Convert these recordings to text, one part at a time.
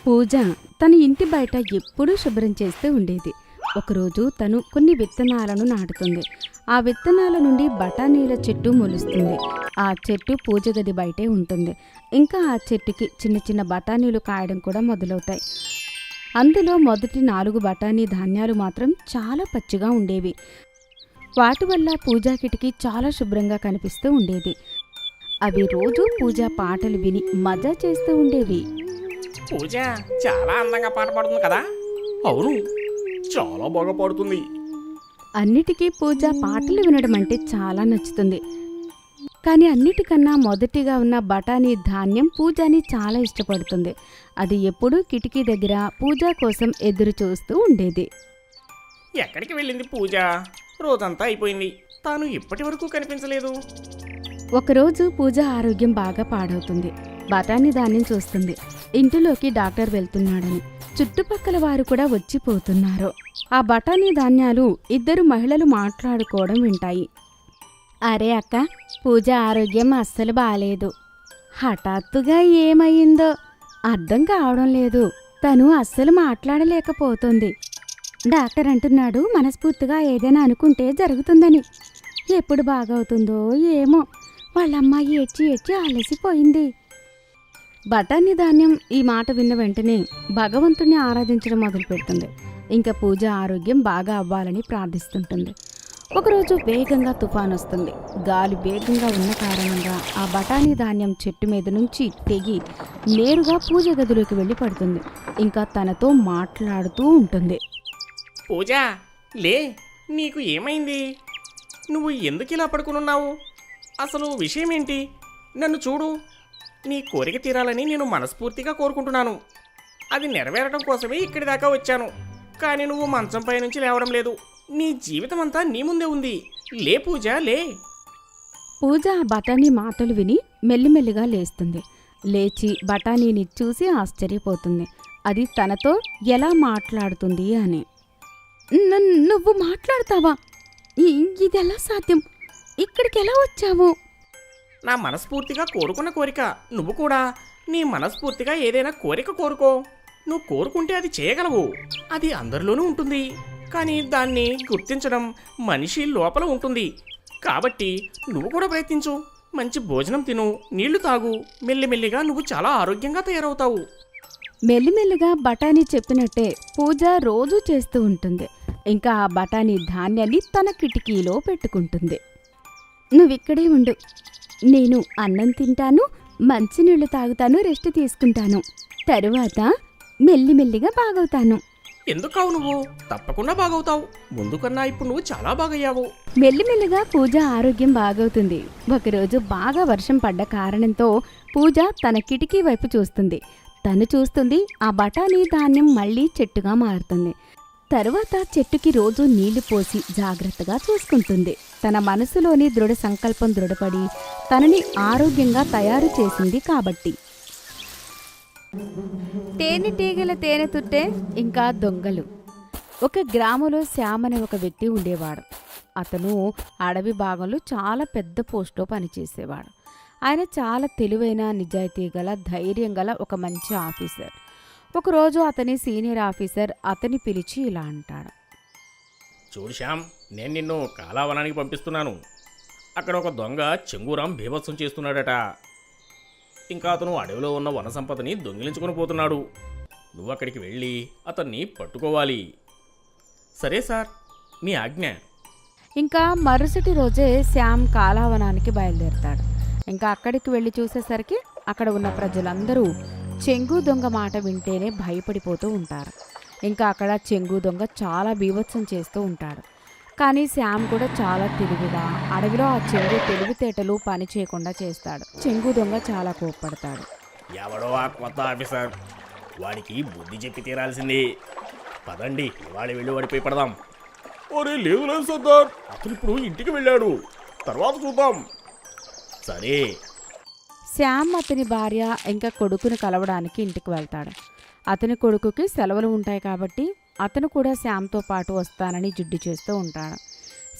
పూజ తన ఇంటి బయట ఎప్పుడూ శుభ్రం చేస్తూ ఉండేది. ఒకరోజు తను కొన్ని విత్తనాలను నాటుతుంది. ఆ విత్తనాల నుండి బఠానీల చెట్టు మొలుస్తుంది. ఆ చెట్టు పూజ గది బయటే ఉంటుంది. ఇంకా ఆ చెట్టుకి చిన్న చిన్న బఠానీలు కాయడం కూడా మొదలవుతాయి. అందులో మొదటి 4 బఠానీ ధాన్యాలు మాత్రం చాలా పచ్చిగా ఉండేవి. వాటి వల్ల పూజా కిటికీ చాలా శుభ్రంగా కనిపిస్తూ ఉండేది. అవి రోజు పూజా పాటలు విని మజా చేస్తూ ఉండేవి. పూజ చాలా అందంగా పాట పాడుతుంది కదా. అవును, చాలా బాగా పాడుతుంది. అన్నిటికీ పూజ పాటలు వినడం అంటే చాలా నచ్చుతుంది. కానీ అన్నిటికన్నా మొదటిగా ఉన్న బఠానీ ధాన్యం పూజని చాలా ఇష్టపడుతుంది. అది ఎప్పుడూ కిటికీ దగ్గర పూజ కోసం ఎదురు చూస్తూ ఉండేది. ఎక్కడికి వెళ్ళింది పూజ? రోజంతా అయిపోయింది, తాను ఇప్పటి వరకు కనిపించలేదు. ఒకరోజు పూజ ఆరోగ్యం బాగా పాడవుతుంది. బఠానీ ధాన్యం చూస్తుంది. ఇంటిలోకి డాక్టర్ వెళ్తున్నాడని చుట్టుపక్కల వారు కూడా వచ్చిపోతున్నారు. ఆ బఠానీ ధాన్యాలు ఇద్దరు మహిళలు మాట్లాడుకోవడం వింటాయి. అరే అక్క, పూజ ఆరోగ్యం అస్సలు బాలేదు. హఠాత్తుగా ఏమయ్యిందో అర్థం కావడం లేదు. తను అస్సలు మాట్లాడలేకపోతుంది. డాక్టర్ అంటున్నాడు మనస్ఫూర్తిగా ఏదైనా అనుకుంటే జరుగుతుందని. ఎప్పుడు బాగవుతుందో ఏమో. వాళ్ళమ్మాయి ఏడ్చి ఏడ్చి అలసిపోయింది. బఠానీ ధాన్యం ఈ మాట విన్న వెంటనే భగవంతుణ్ణి ఆరాధించడం మొదలుపెడుతుంది. ఇంకా పూజ ఆరోగ్యం బాగా అవ్వాలని ప్రార్థిస్తుంటుంది. ఒకరోజు వేగంగా తుఫాన్ వస్తుంది. గాలి వేగంగా ఉన్న కారణంగా ఆ బఠానీ ధాన్యం చెట్టు మీద నుంచి తెగి నేరుగా పూజ గదిలోకి వెళ్ళి పడుతుంది. ఇంకా తనతో మాట్లాడుతూ ఉంటుంది. పూజ, లే, నీకు ఏమైంది? నువ్వు ఎందుకు ఇలా పడుకునున్నావు? అసలు విషయం ఏంటి? నన్ను చూడు. నీ కోరిక తీరాలని నేను మనస్ఫూర్తిగా కోరుకుంటున్నాను. అది నెరవేరడం కోసమే ఇక్కడి దాకా వచ్చాను. కానీ నువ్వు మంచంపై నుంచి లేవడం లేదు. నీ జీవితం అంతా నీ ముందే ఉంది. లే పూజ, లే. పూజ ఆ బఠానీ మాటలు విని మెల్లిమెల్లిగా లేస్తుంది. లేచి బఠానీని చూసి ఆశ్చర్యపోతుంది. అది తనతో ఎలా మాట్లాడుతుంది అని. నువ్వు మాట్లాడతావా? ఇది ఎలా సాధ్యం? ఇక్కడికి ఎలా వచ్చావు? నా మనస్ఫూర్తిగా కోరుకున్న కోరిక. నువ్వు కూడా నీ మనస్ఫూర్తిగా ఏదైనా కోరిక కోరుకో. నువ్వు కోరుకుంటే అది చేయగలవు. అది అందరిలోనూ ఉంటుంది. కానీ దాన్ని గుర్తించడం మనిషి లోపల ఉంటుంది. కాబట్టి నువ్వు కూడా ప్రయత్నించు. మంచి భోజనం తిను, నీళ్లు తాగు. మెల్లిమెల్లిగా నువ్వు చాలా ఆరోగ్యంగా తయారవుతావు. మెల్లిమెల్లిగా బఠానీ చెప్పినట్టే పూజ రోజూ చేస్తూ ఉంటుంది. ఇంకా ఆ బఠానీ ధాన్యాన్ని తన కిటికీలో పెట్టుకుంటుంది. నువ్విక్కడే ఉండు. నేను అన్నం తింటాను, మంచినీళ్లు తాగుతాను, రెస్ట్ తీసుకుంటాను. తరువాత మెల్లిమెల్లిగా బాగవుతాను. ఎందుకావు నువ్వు? తప్పకుండా బాగవుతావు. ముందు కన్నా ఇప్పుడు నువ్వు చాలా బాగయ్యావు. మెల్లిమెల్లిగా పూజ ఆరోగ్యం బాగవుతుంది. ఒకరోజు బాగా వర్షం పడ్డ కారణంతో పూజ తన కిటికీ వైపు చూస్తుంది. తను చూస్తుంది ఆ బఠానీ ధాన్యం మళ్లీ చెట్టుగా మారుతుంది. తరువాత చెట్టుకి రోజు నీళ్లు పోసి జాగ్రత్తగా చూసుకుంటుంది. తన మనసులోని దృఢ సంకల్పం దృఢపడి తనని ఆరోగ్యంగా తయారు చేసింది కాబట్టి. తేనెటీగల తేనె తుట్టే ఇంకా దొంగలు. ఒక గ్రామంలో శ్యామ్ అనే ఒక వ్యక్తి ఉండేవాడు. అతను అడవి భాగంలో చాలా పెద్ద పోస్టులో పనిచేసేవాడు. ఆయన చాలా తెలివైన, నిజాయితీ గల, ధైర్యం గల ఒక మంచి ఆఫీసర్. ఒకరోజు అతని సీనియర్ ఆఫీసర్ అతని పిలిచి ఇలా అంటాడు. చూడు శ్యామ్, నేను నిన్ను కాలావనానికి పంపిస్తున్నాను. అక్కడ ఒక దొంగ చెంగురాం బీభత్సం చేస్తున్నాడట. ఇంకా అతను అడవిలో ఉన్న వన సంపదని దొంగిలించుకొని పోతున్నాడు. నువ్వు అక్కడికి వెళ్ళి అతన్ని పట్టుకోవాలి. సరే సార్, మీ ఆజ్ఞ. ఇంకా మరుసటి రోజే శ్యామ్ కాలావనానికి బయలుదేరతాడు. ఇంకా అక్కడికి వెళ్ళి చూసేసరికి అక్కడ ఉన్న ప్రజలందరూ చెంగు దొంగ మాట వింటేనే భయపడిపోతూ ఉంటారు. ఇంకా అక్కడ చెంగు దొంగ చాలా బీభత్సం చేస్తూ ఉంటాడు. కానీ శ్యామ్ కూడా చాలా తెలివిగా అడవిలో ఆ చెంగు తెలివితేటలు పని చేయకుండా చేస్తాడు. చెంగు దొంగ చాలా కోప్పడతాడు. ఎవడో ఆ కొత్త ఆఫీసర్, వాడికి బుద్ధి చెప్పి తీరాల్సింది. పదండి, వాడి వెళ్ళి వాడిపోయి పడదాం. ఒరే లేదు సర్దార్, అతను ఇప్పుడు ఇంటికి వెళ్ళాడు. తర్వాత చూద్దాం. సరే. శ్యామ్ అతని భార్య ఇంకా కొడుకుని కలవడానికి ఇంటికి వెళ్తాడు. అతని కొడుకుకి సెలవులు ఉంటాయి కాబట్టి అతను కూడా శ్యామ్తో పాటు వస్తానని జిడ్డు చేస్తూ ఉంటాడు.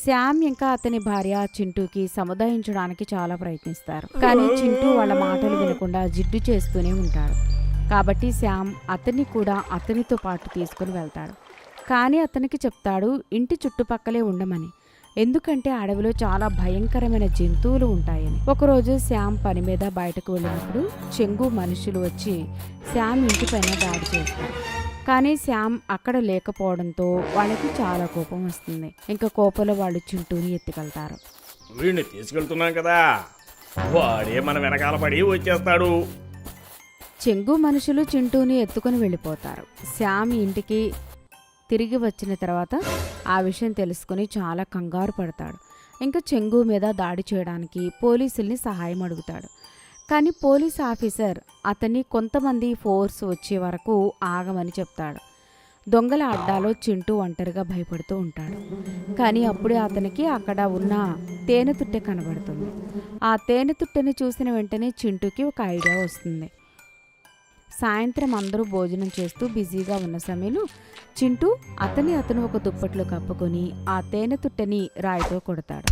శ్యామ్ ఇంకా అతని భార్య చింటూకి సముదాయించడానికి చాలా ప్రయత్నిస్తారు. కానీ చింటూ వాళ్ళ మాటలు వినకుండా జిడ్డు చేస్తూనే ఉంటాడు. కాబట్టి శ్యామ్ అతన్ని కూడా అతనితో పాటు తీసుకుని వెళ్తాడు. కానీ అతనికి చెప్తాడు ఇంటి చుట్టుపక్కలే ఉండమని, ఎందుకంటే అడవిలో చాలా భయంకరమైన జంతువులు ఉంటాయని. ఒకరోజు శ్యామ్ పని మీద బయటకు వెళ్ళినప్పుడు చెంగు మనుషులు వచ్చి శ్యామ్ ఇంటిపైన దాడి చేస్తారు. కానీ శ్యామ్ అక్కడ లేకపోవడంతో వాళ్ళకి చాలా కోపం వస్తుంది. ఇంకా కోపంలో వాళ్ళు చింటూని ఎత్తుకెళ్తారు. వీడిని తీసుకెళ్తున్నాం కదా, వాడే మన వెనకాల పడి వచ్చేస్తాడు. చెంగు మనుషులు చింటూని ఎత్తుకుని వెళ్ళిపోతారు. శ్యామ్ ఇంటికి తిరిగి వచ్చిన తర్వాత ఆ విషయం తెలుసుకుని చాలా కంగారు పడతాడు. ఇంకా చెంగు మీద దాడి చేయడానికి పోలీసుల్ని సహాయం అడుగుతాడు. కానీ పోలీస్ ఆఫీసర్ అతన్ని కొంతమంది ఫోర్స్ వచ్చే వరకు ఆగమని చెప్తాడు. దొంగల అడ్డాలో చింటూ ఒంటరిగా భయపడుతూ ఉంటాడు. కానీ అప్పుడే అతనికి అక్కడ ఉన్న తేనెతుట్టె కనబడుతుంది. ఆ తేనెతుట్టెని చూసిన వెంటనే చింటూకి ఒక ఐడియా వస్తుంది. సాయంత్రం అందరూ భోజనం చేస్తూ బిజీగా ఉన్న సమయంలో చింటూ అతను ఒక దుప్పట్లో కప్పుకొని ఆ తేనెతుట్టెని రాయితో కొడతాడు.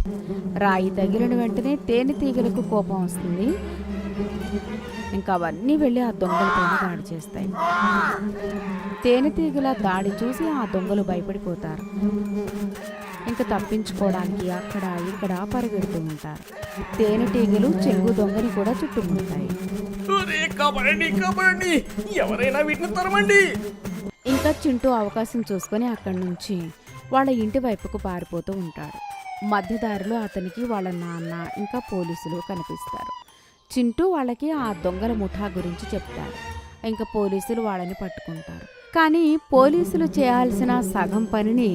రాయి తగిలిన వెంటనే తేనెటీగలకు కోపం వస్తుంది. ఇంకా అవన్నీ వెళ్ళి ఆ దొంగలపైన దాడి చేస్తాయి. తేనెటీగల దాడి చూసి ఆ దొంగలు భయపడిపోతారు. ఇంకా తప్పించుకోవడానికి అక్కడ ఇక్కడ పరిగెడుతూ ఉంటారు. తేనెటీగలు చెంగు దొంగని కూడా చుట్టుముడతాయి. ఎవరైనా వీటిని తరమండి. ఇంకా చింటూ అవకాశం చూసుకొని అక్కడి నుంచి వాళ్ళ ఇంటి వైపుకు పారిపోతూ ఉంటాడు. మధ్యదారిలో అతనికి వాళ్ళ నాన్న ఇంకా పోలీసులు కనిపిస్తారు. చింటూ వాళ్ళకి ఆ దొంగల ముఠా గురించి చెప్తాడు. ఇంకా పోలీసులు వాళ్ళని పట్టుకుంటారు. కానీ పోలీసులు చేయాల్సిన సగం పనిని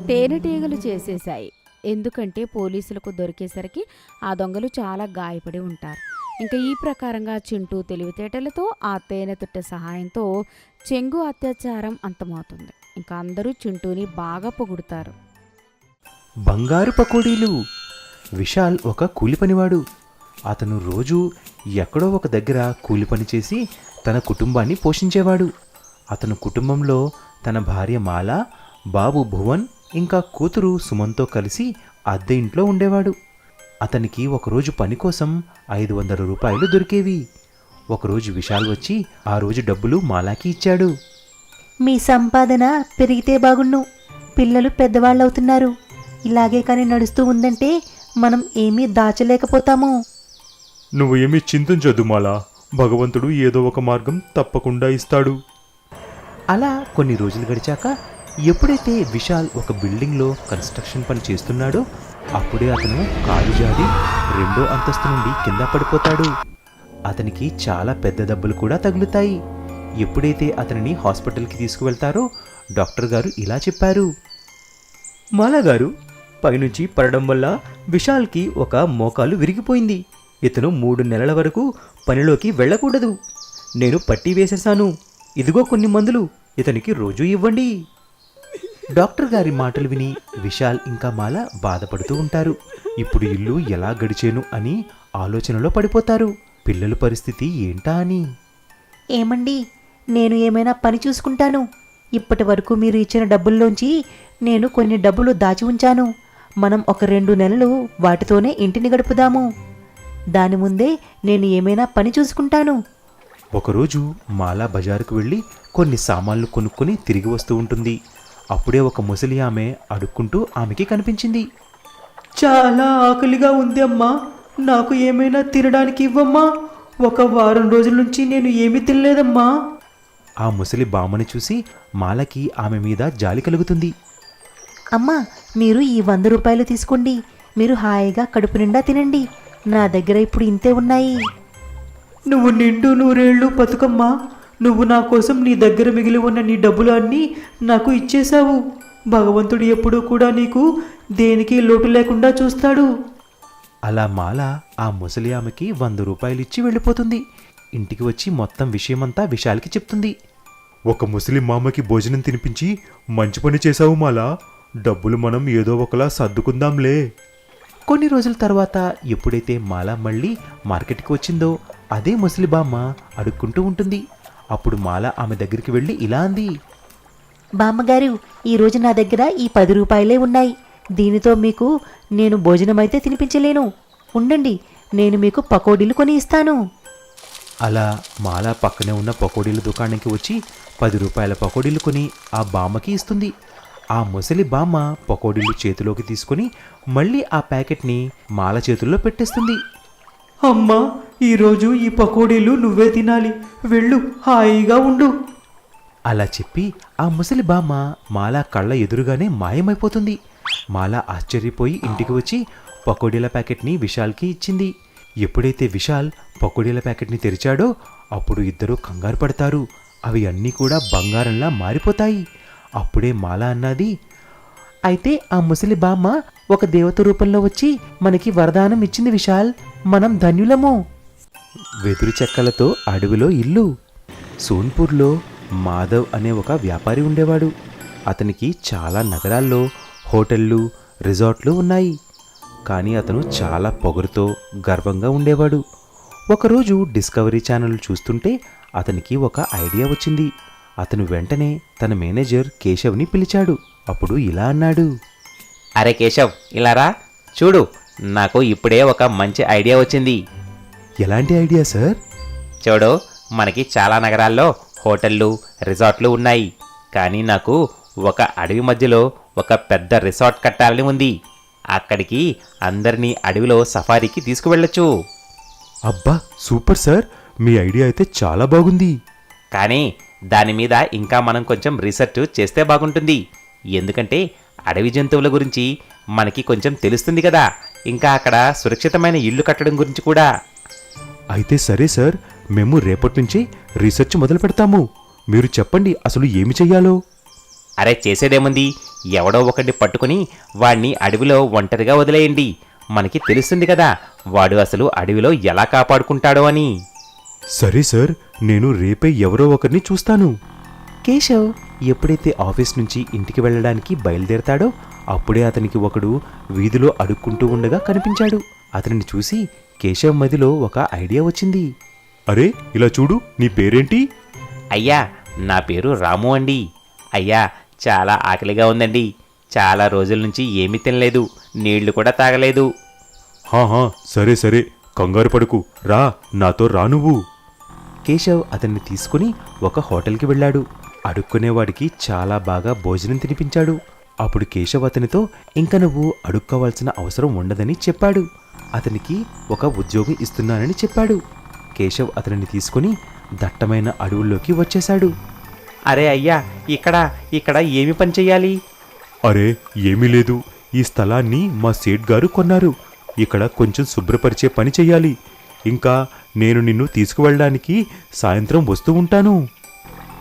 తేనెటీగలు చేసేశాయి. ఎందుకంటే పోలీసులకు దొరికేసరికి ఆ దొంగలు చాలా గాయపడి ఉంటారు. ఇంకా ఈ ప్రకారంగా చింటూ తెలివితేటలతో ఆ తేనెతుట్టె సహాయంతో చెంగు అత్యాచారం అంతమవుతుంది. ఇంకా అందరూ చింటూని బాగా పొగుడుతారు. బంగారు పకోడీలు. విశాల్ ఒక కూలి పనివాడు. అతను రోజు ఎక్కడో ఒక దగ్గర కూలి పని చేసి తన కుటుంబాన్ని పోషించేవాడు. అతను కుటుంబంలో తన భార్య మాల, బాబు భువన్ ఇంకా కూతురు సుమన్తో కలిసి అద్దె ఇంట్లో ఉండేవాడు. అతనికి ఒకరోజు పని కోసం 500 రూపాయలు దొరికేవి. ఒకరోజు విశాల్ వచ్చి ఆ రోజు డబ్బులు మాలాకి ఇచ్చాడు. మీ సంపాదన పెరిగితే బాగుండు. పిల్లలు పెద్దవాళ్ళవుతున్నారు. ఇలాగే కానీ నడుస్తూ ఉందంటే మనం ఏమీ దాచలేకపోతాము. నువ్వు ఏమీ చింతించొద్దు మాలా, భగవంతుడు ఏదో ఒక మార్గం తప్పకుండా ఇస్తాడు. అలా కొన్ని రోజులు గడిచాక ఎప్పుడైతే విశాల్ ఒక బిల్డింగ్లో కన్స్ట్రక్షన్ పని చేస్తున్నాడో అప్పుడే అతను కాలు జారి 2వ అంతస్తు నుండి కింద పడిపోతాడు. అతనికి చాలా పెద్ద దెబ్బలు కూడా తగులుతాయి. ఎప్పుడైతే అతనిని హాస్పిటల్కి తీసుకువెళ్తారో డాక్టర్ గారు ఇలా చెప్పారు. మాలా గారు, పైనుంచి పడడం వల్ల విశాల్కి ఒక మోకాలు విరిగిపోయింది. ఇతను 3 నెలల వరకు పనిలోకి వెళ్ళకూడదు. నేను పట్టీ వేసేశాను. ఇదిగో కొన్ని మందులు, ఇతనికి రోజూ ఇవ్వండి. డాక్టర్ గారి మాటలు విని విశాల్ ఇంకా మాల బాధపడుతూ ఉంటారు. ఇప్పుడు ఇల్లు ఎలా గడిచేను అని ఆలోచనలో పడిపోతారు. పిల్లల పరిస్థితి ఏంటా అని. ఏమండి, నేను ఏమైనా పని చూసుకుంటాను. ఇప్పటి వరకు మీరు ఇచ్చిన డబ్బుల్లోంచి నేను కొన్ని డబ్బులు దాచి ఉంచాను. మనం ఒక 2 నెలలు వాటితోనే ఇంటిని గడుపుదాము. దాని ముందే నేను ఏమైనా పని చూసుకుంటాను. ఒకరోజు మాలా బజారుకు వెళ్ళి కొన్ని సామాన్లు కొనుక్కొని తిరిగి వస్తూ ఉంటుంది. అప్పుడే ఒక ముసలి ఆమె అడుక్కుంటూ ఆమెకి కనిపించింది. చాలా ఆకలిగా ఉంది అమ్మా, నాకు ఏమైనా తినడానికి ఇవ్వమ్మా. 1 వారం రోజుల నుంచి నేను ఏమీ తినలేదమ్మా. ఆ ముసలి బామ్మని చూసి మాలకి ఆమె మీద జాలి కలుగుతుంది. అమ్మా, మీరు ఈ 100 రూపాయలు తీసుకోండి. మీరు హాయిగా కడుపు నిండా తినండి. నా దగ్గర ఇప్పుడు ఇంతే ఉన్నాయి. నువ్వు నిండు 100 ఏళ్ళు బతుకమ్మా. నువ్వు నా కోసం నీ దగ్గర మిగిలి ఉన్న నీ డబ్బులు అన్నీ నాకు ఇచ్చేశావు. భగవంతుడు ఎప్పుడూ కూడా నీకు దేనికి లోటు లేకుండా చూస్తాడు. అలా మాల ఆ ముసలి ఆమెకి 100 రూపాయలు ఇచ్చి వెళ్ళిపోతుంది. ఇంటికి వచ్చి మొత్తం విషయమంతా విశాల్కి చెప్తుంది. ఒక ముసలి మామకి భోజనం తినిపించి మంచి పని చేశావు మాలా. డబ్బులు మనం ఏదో ఒకలా సర్దుకుందాంలే. కొన్ని రోజుల తర్వాత ఎప్పుడైతే మాల మళ్ళీ మార్కెట్కి వచ్చిందో అదే ముసలి బామ్మ అడుక్కుంటూ ఉంటుంది. అప్పుడు మాల ఆమె దగ్గరికి వెళ్ళి ఇలా అంది. బామ్మగారు, ఈరోజు నా దగ్గర ఈ 10 రూపాయలే ఉన్నాయి. దీనితో మీకు నేను భోజనం అయితే తినిపించలేను. ఉండండి, నేను మీకు పకోడీలు కొని ఇస్తాను. అలా మాల పక్కనే ఉన్న పకోడీల దుకాణానికి వచ్చి 10 రూపాయల పకోడీలు కొని ఆ బామ్మకి ఇస్తుంది. ఆ ముసలి బామ్మ పకోడీలు చేతిలోకి తీసుకొని మళ్ళీ ఆ ప్యాకెట్ని మాల చేతుల్లో పెట్టేస్తుంది. అమ్మా, ఈరోజు ఈ పకోడీలు నువ్వే తినాలి. వెళ్ళు, హాయిగా ఉండు. అలా చెప్పి ఆ ముసలి బామ్మ మాల కళ్ళ ఎదురుగానే మాయమైపోతుంది. మాల ఆశ్చర్యపోయి ఇంటికి వచ్చి పకోడీల ప్యాకెట్ని విశాల్కి ఇచ్చింది. ఎప్పుడైతే విశాల్ పకోడీల ప్యాకెట్ని తెరిచాడో అప్పుడు ఇద్దరూ కంగారు పడతారు. అవి అన్నీ కూడా బంగారంలా మారిపోతాయి. అప్పుడే మాల అన్నది, అయితే ఆ ముసలి బామ్మ ఒక దేవత రూపంలో వచ్చి మనకి వరదానం ఇచ్చింది విశాల్. మనం ధన్యులము. వెదురు చెక్కలతో అడవిలో ఇల్లు. సోన్పూర్లో మాధవ్ అనే ఒక వ్యాపారి ఉండేవాడు. అతనికి చాలా నగరాల్లో హోటళ్ళు, రిసార్ట్లు ఉన్నాయి. కానీ అతను చాలా పొగరుతో గర్వంగా ఉండేవాడు. ఒకరోజు డిస్కవరీ ఛానల్ చూస్తుంటే అతనికి ఒక ఐడియా వచ్చింది. అతను వెంటనే తన మేనేజర్ కేశవ్ని పిలిచాడు. అప్పుడు ఇలా అన్నాడు, అరే కేశవ్, ఇలా రా. చూడు, నాకు ఇప్పుడే ఒక మంచి ఐడియా వచ్చింది. ఎలాంటి ఐడియా సార్? చూడు, మనకి చాలా నగరాల్లో హోటళ్ళు, రిసార్ట్లు ఉన్నాయి. కానీ నాకు ఒక అడవి మధ్యలో ఒక పెద్ద రిసార్ట్ కట్టాలని ఉంది. అక్కడికి అందరినీ అడవిలో సఫారీకి తీసుకువెళ్ళొచ్చు. అబ్బా సూపర్ సార్, మీ ఐడియా అయితే చాలా బాగుంది. కానీ దాని మీద ఇంకా మనం కొంచెం రీసెర్చ్ చేస్తే బాగుంటుంది. ఎందుకంటే అడవి జంతువుల గురించి మనకి కొంచెం తెలుస్తుంది కదా. ఇంకా అక్కడ సురక్షితమైన ఇల్లు కట్టడం గురించి కూడా. అయితే సరే సార్, మేము రేపటి నుంచి రీసెర్చ్ మొదలు పెడతాము. మీరు చెప్పండి అసలు ఏమి చెయ్యాలో. అరే చేసేదేముంది, ఎవడో ఒకటి పట్టుకుని వాణ్ణి అడవిలో ఒంటరిగా వదిలేయండి. మనకి తెలుస్తుంది కదా వాడు అసలు అడవిలో ఎలా కాపాడుకుంటాడో అని. సరే సార్, నేను రేపే ఎవరో ఒకరిని చూస్తాను. కేశవ్ ఎప్పుడైతే ఆఫీస్ నుంచి ఇంటికి వెళ్ళడానికి బయలుదేరతాడో అప్పుడే అతనికి ఒకడు వీధిలో అడుక్కుంటూ ఉండగా కనిపించాడు. అతనిని చూసి కేశవ్ మదిలో ఒక ఐడియా వచ్చింది. అరే ఇలా చూడు, నీ పేరేంటి? అయ్యా, నా పేరు రాము అండి. అయ్యా, చాలా ఆకలిగా ఉందండి. చాలా రోజుల నుంచి ఏమీ తినలేదు, నీళ్లు కూడా తాగలేదు. హాహా సరే సరే, కంగారు పడుకు, రా నాతో రా నువ్వు. కేశవ్ అతన్ని తీసుకుని ఒక హోటల్కి వెళ్ళాడు. అడుక్కునేవాడికి చాలా బాగా భోజనం తినిపించాడు. అప్పుడు కేశవ్ అతనితో ఇంక నువ్వు అడుక్కోవాల్సిన అవసరం ఉండదని చెప్పాడు. అతనికి ఒక ఉద్యోగం ఇస్తున్నానని చెప్పాడు. కేశవ్ అతనిని తీసుకుని దట్టమైన అడవుల్లోకి వచ్చేశాడు. అరే అయ్యా, ఇక్కడ ఏమి పని చెయ్యాలి? అరే ఏమీ లేదు, ఈ స్థలాన్ని మా సేట్ గారు కొన్నారు. ఇక్కడ కొంచెం శుభ్రపరిచే పని చెయ్యాలి. ఇంకా నేను నిన్ను తీసుకువెళ్ళడానికి సాయంత్రం వస్తూ ఉంటాను.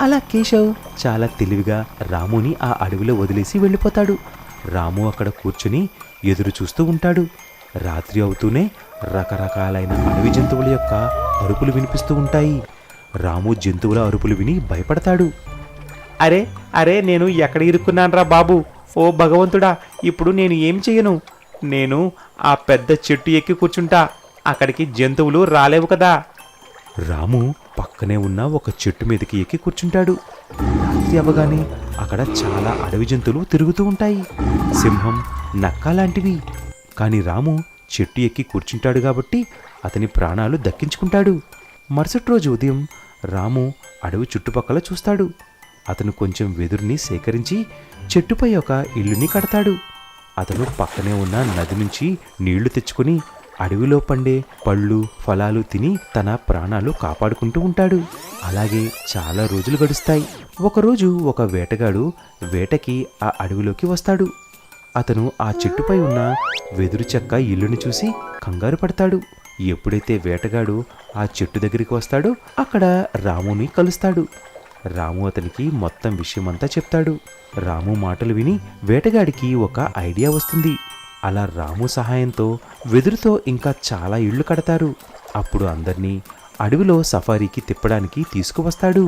అలా కేశవ్ చాలా తెలివిగా రాముని ఆ అడవిలో వదిలేసి వెళ్ళిపోతాడు. రాము అక్కడ కూర్చుని ఎదురు చూస్తూ ఉంటాడు. రాత్రి అవుతూనే రకరకాలైన అడవి జంతువుల యొక్క అరుపులు వినిపిస్తూ ఉంటాయి. రాము జంతువుల అరుపులు విని భయపడతాడు. అరే అరే నేను ఎక్కడ ఇరుక్కున్నానరా బాబు? ఓ భగవంతుడా, ఇప్పుడు నేను ఏం చెయ్యను? నేను ఆ పెద్ద చెట్టు ఎక్కి కూర్చుంటా, అక్కడికి జంతువులు రాలేవు కదా. రాము పక్కనే ఉన్న ఒక చెట్టు మీదకి ఎక్కి కూర్చుంటాడు. రాత్రి అవ్వగానే అక్కడ చాలా అడవి జంతువులు తిరుగుతూ ఉంటాయి. సింహం, నక్క లాంటివి. కానీ రాము చెట్టు ఎక్కి కూర్చుంటాడు కాబట్టి అతని ప్రాణాలు దక్కించుకుంటాడు. మరుసటి రోజు ఉదయం రాము అడవి చుట్టుపక్కల చూస్తాడు. అతను కొంచెం వెదురుని సేకరించి చెట్టుపై ఒక ఇల్లుని కడతాడు. అతను పక్కనే ఉన్న నది నుంచి నీళ్లు తెచ్చుకుని అడవిలో పండే పళ్ళు, ఫలాలు తిని తన ప్రాణాలు కాపాడుకుంటూ ఉంటాడు. అలాగే చాలా రోజులు గడుస్తాయి. ఒకరోజు ఒక వేటగాడు వేటకి ఆ అడవిలోకి వస్తాడు. అతను ఆ చెట్టుపై ఉన్న వెదురు చెక్క ఇల్లుని చూసి కంగారు పడతాడు. ఎప్పుడైతే వేటగాడు ఆ చెట్టు దగ్గరికి వస్తాడో అక్కడ రాముని కలుస్తాడు. రాము అతనికి మొత్తం విషయమంతా చెప్తాడు. రాము మాటలు విని వేటగాడికి ఒక ఐడియా వస్తుంది. అలా రాము సహాయంతో వెదురుతో ఇంకా చాలా ఇళ్ళు కడతారు. అప్పుడు అందర్నీ అడవిలో సఫారీకి తిప్పడానికి తీసుకువస్తాడు.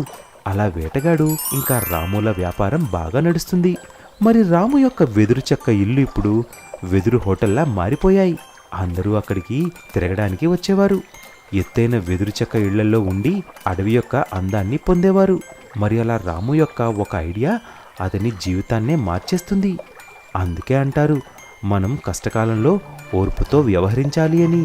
అలా వేటగాడు ఇంకా రాముల వ్యాపారం బాగా నడుస్తుంది. మరి రాము యొక్క వెదురు చెక్క ఇల్లు ఇప్పుడు వెదురు హోటల్లా మారిపోయాయి. అందరూ అక్కడికి తిరగడానికి వచ్చేవారు. ఎత్తైన వెదురు చెక్క ఇళ్లలో ఉండి అడవి యొక్క అందాన్ని పొందేవారు. మరి అలా రాము యొక్క ఒక ఐడియా అతని జీవితాన్నే మార్చేస్తుంది. అందుకే అంటారు, మనం కష్టకాలంలో ఓర్పుతో వ్యవహరించాలి అని.